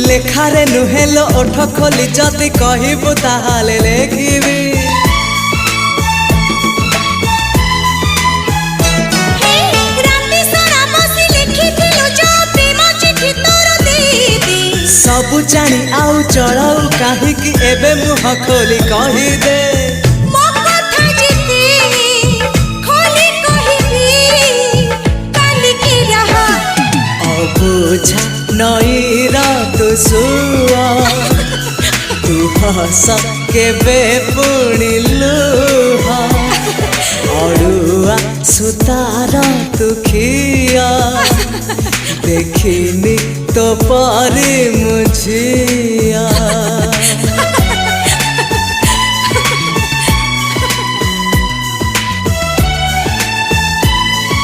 लेखारे नुहेलो ओठ खोली जदि कहबू ताहाले लेखिबी। सबु जानी आउ चढ़ाऊ काहीकि एबे मुह खोली कहिदे। बुझा नईर तू सुआ तू हस केबे पुणी लुह अड़ुआ सुतार तू खिया देखिनी तो परी मुझिया।